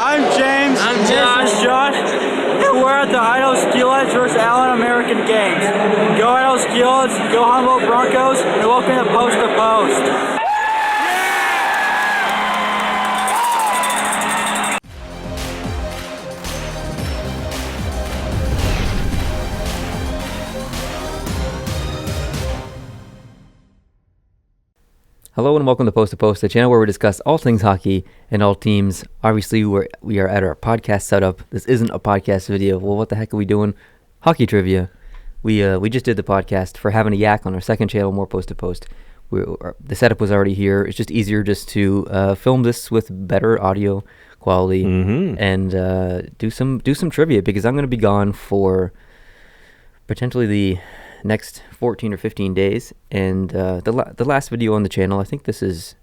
I'm James. I'm This Josh. is Josh. And we're at the Idaho Steelheads versus Allen American Games. Go Idaho Steelheads, go Humboldt Broncos, and welcome to Post to Post. Hello and welcome to Post, the channel where we discuss all things hockey and all teams. Obviously, we are at our podcast setup. This isn't a podcast video. Well, what the heck are we doing? Hockey trivia. We just did the podcast for having a yak on our second channel, more Post to Post. The setup was already here. It's just easier just to film this with better audio quality and do some trivia because I'm going to be gone for potentially the next 14 or 15 days, and the last video on the channel, I think this is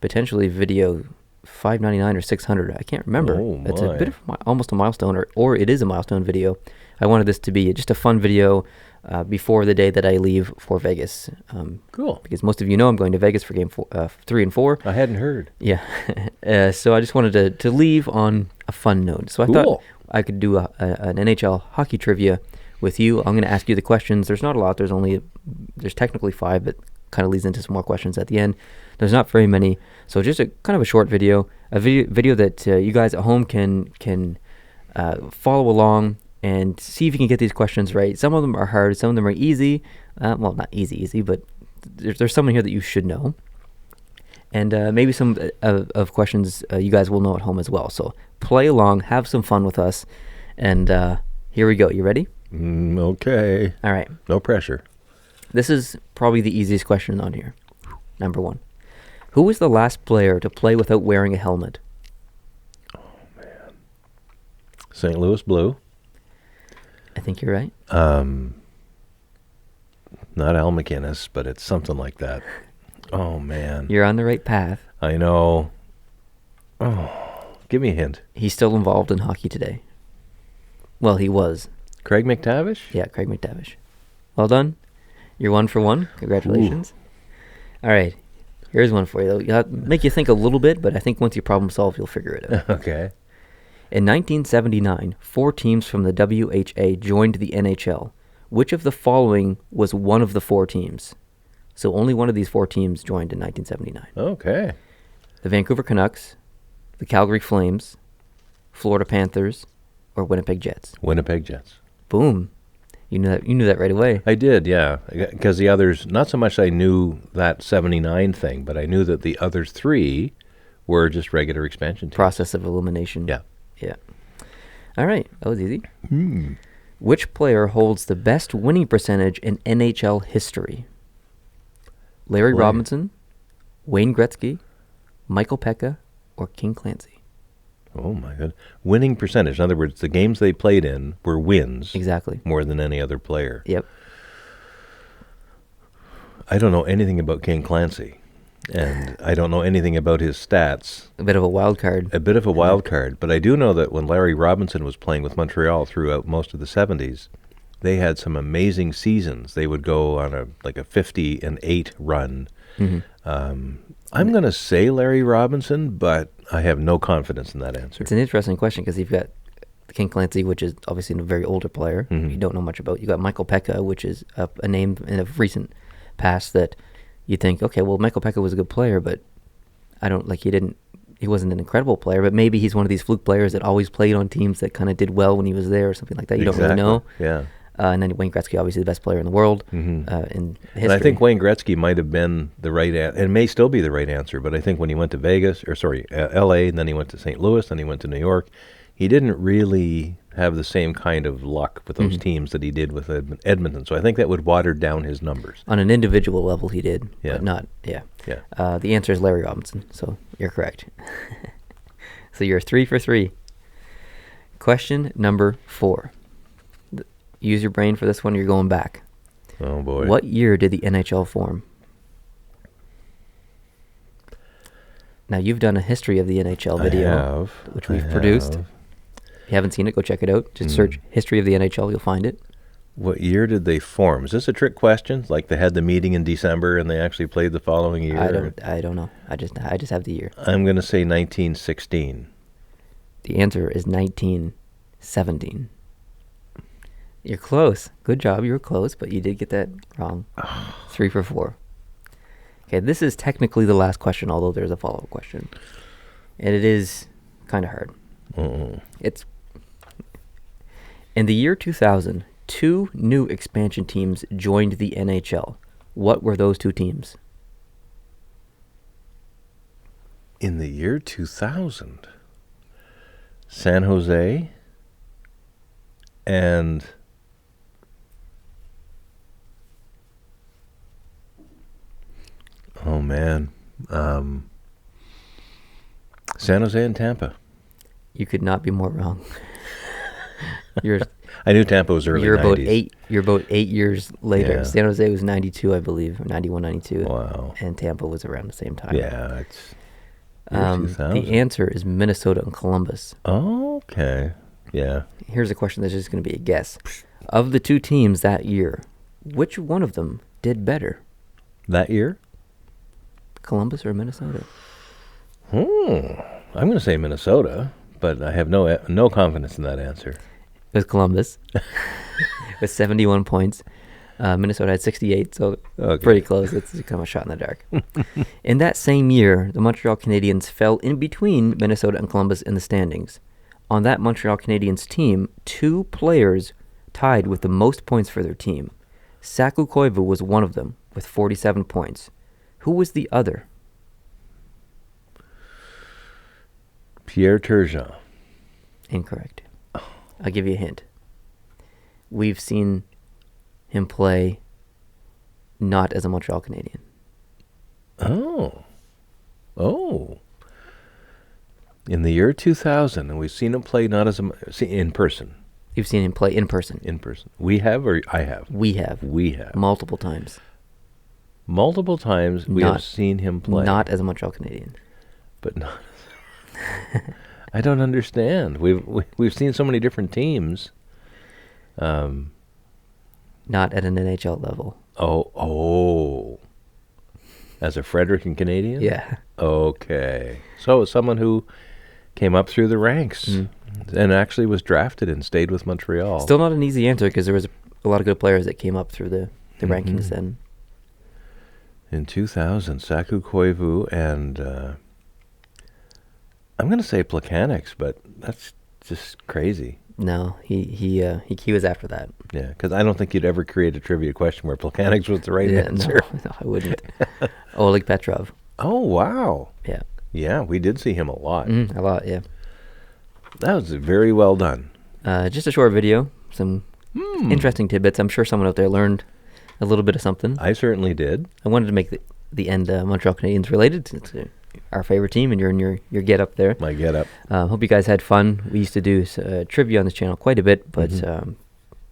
potentially video 599 or 600. I can't remember. It's a bit of almost a milestone, or it is a milestone video. I wanted this to be just a fun video before the day that I leave for Vegas. Cool. Because most of you know I'm going to Vegas for game 3 and 4. I hadn't heard. Yeah. So I just wanted to leave on a fun note. So I thought I could do an NHL hockey trivia with you. I'm going to ask you the questions. There's not a lot. There's technically 5, but kind of leads into some more questions at the end. There's not very many, so just a kind of a short video, video that you guys at home can follow along and see if you can get these questions right. Some of them are hard. Some of them are easy. Well, not easy, but there's some in here that you should know, and maybe some of questions you guys will know at home as well. So play along, have some fun with us, and here we go. You ready? Okay. All right. No pressure. This is probably the easiest question on here. Number 1. Who was the last player to play without wearing a helmet? Oh, man. St. Louis Blue. I think you're right. Not Al McInnes, but it's something like that. Oh, man. You're on the right path. I know. Oh, give me a hint. He's still involved in hockey today. Well, he was. Craig McTavish? Yeah, Craig McTavish. Well done. You're 1 for 1. Congratulations. Ooh. All right. Here's one for you. It'll make you think a little bit, but I think once you problem solve, you'll figure it out. Okay. In 1979, 4 teams from the WHA joined the NHL. Which of the following was one of the 4 teams? So only one of these 4 teams joined in 1979. Okay. The Vancouver Canucks, the Calgary Flames, Florida Panthers, or Winnipeg Jets. Winnipeg Jets. Boom. You knew that right away. I did, yeah. Because the others, not so much I knew that 79 thing, but I knew that the other 3 were just regular expansion teams. Process of elimination. Yeah. Yeah. All right. That was easy. Which player holds the best winning percentage in NHL history? Larry Robinson, Wayne Gretzky, Michael Pekka, or King Clancy? Oh, my God. Winning percentage. In other words, the games they played in were wins. Exactly. More than any other player. Yep. I don't know anything about King Clancy, and I don't know anything about his stats. A bit of a wild card. A bit of a wild card, but I do know that when Larry Robinson was playing with Montreal throughout most of the 70s, they had some amazing seasons. They would go on a 50-8 run. I'm going to say Larry Robinson, but I have no confidence in that answer. It's an interesting question because you've got King Clancy, which is obviously a very older player you don't know much about. You got Michael Pekka, which is a name in a recent past that you think, okay, well, Michael Pekka was a good player, but he wasn't an incredible player, but maybe he's one of these fluke players that always played on teams that kind of did well when he was there or something like that. You don't really know. Yeah. And then Wayne Gretzky, obviously the best player in the world in history. And I think Wayne Gretzky might have been the right answer, and may still be the right answer, but I think when he went to L.A., and then he went to St. Louis, then he went to New York, he didn't really have the same kind of luck with those teams that he did with Edmonton. So I think that would water down his numbers. On an individual level, he did, but not, the answer is Larry Robinson, so you're correct. So you're 3 for 3. Question number 4. Use your brain for this one. You're going back. Oh, boy. What year did the NHL form? Now, you've done a history of the NHL video, which we've produced. If you haven't seen it, go check it out. Just search History of the NHL. You'll find it. What year did they form? Is this a trick question? Like they had the meeting in December and they actually played the following year? I don't know. I just have the year. I'm going to say 1916. The answer is 1917. You're close. Good job. You were close, but you did get that wrong. 3 for 4. Okay, this is technically the last question, although there's a follow-up question. And it is kind of hard. It's in the year 2000, 2 new expansion teams joined the NHL. What were those 2 teams? In the year 2000, San Jose and oh man, San Jose and Tampa. You could not be more wrong. I knew Tampa was early 90s. You're about 8 years later. Yeah. San Jose was 92, I believe, or 91, 92. Wow. And Tampa was around the same time. Yeah, it's year 2000. The answer is Minnesota and Columbus. Oh, okay. Yeah. Here's a question that's just going to be a guess. Of the 2 teams that year, which one of them did better? That year? Columbus or Minnesota? I'm going to say Minnesota, but I have no confidence in that answer. It was Columbus with 71 points. Minnesota had 68, so pretty close. It's kind of a shot in the dark. In that same year, the Montreal Canadiens fell in between Minnesota and Columbus in the standings. On that Montreal Canadiens team, 2 players tied with the most points for their team. Saku Koivu was one of them with 47 points. Who was the other? Pierre Turgeon. Incorrect. I'll give you a hint. We've seen him play not as a Montreal Canadian. Oh. In the year 2000, and we've seen him play not as in person. You've seen him play in person. In person. We have, or I have? We have. Multiple times. Multiple times we have seen him play. Not as a Montreal Canadian. But not. I don't understand. We've seen so many different teams. Not at an NHL level. Oh. As a Fredericton Canadian? Yeah. Okay. So someone who came up through the ranks and actually was drafted and stayed with Montreal. Still not an easy answer because there was a lot of good players that came up through the rankings then. In 2000, Saku Koivu and I'm going to say Plekanec, but that's just crazy. No, he was after that. Yeah, because I don't think you'd ever create a trivia question where Plekanec was the right answer. No, I wouldn't. Oleg Petrov. Oh, wow. Yeah. Yeah, we did see him a lot. A lot, yeah. That was very well done. Just a short video, some interesting tidbits. I'm sure someone out there learned a little bit of something. I certainly did. I wanted to make the end Montreal Canadiens related to our favorite team, and you're in your get-up there. My get-up. Hope you guys had fun. We used to do trivia on this channel quite a bit, but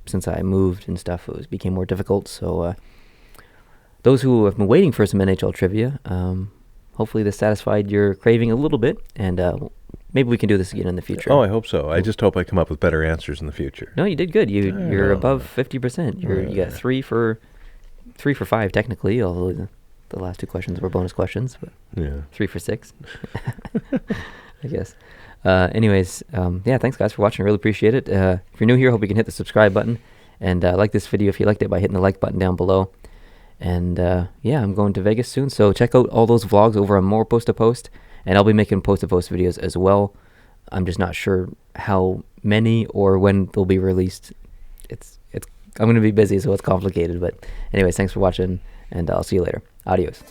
since I moved and stuff, it became more difficult. So those who have been waiting for some NHL trivia, hopefully this satisfied your craving a little bit, and maybe we can do this again in the future. Oh, I hope so. I just hope I come up with better answers in the future. No, you did good. You're above 50%. You got 3 for 5 technically, although the last 2 questions were bonus questions, but 3 for 6, I guess. Anyways, thanks guys for watching. I really appreciate it. If you're new here, hope you can hit the subscribe button and like this video if you liked it by hitting the like button down below. And I'm going to Vegas soon, so check out all those vlogs over on More Post to Post, and I'll be making Post to Post videos as well. I'm just not sure how many or when they'll be released. I'm going to be busy, so it's complicated. But anyways, thanks for watching, and I'll see you later. Adios.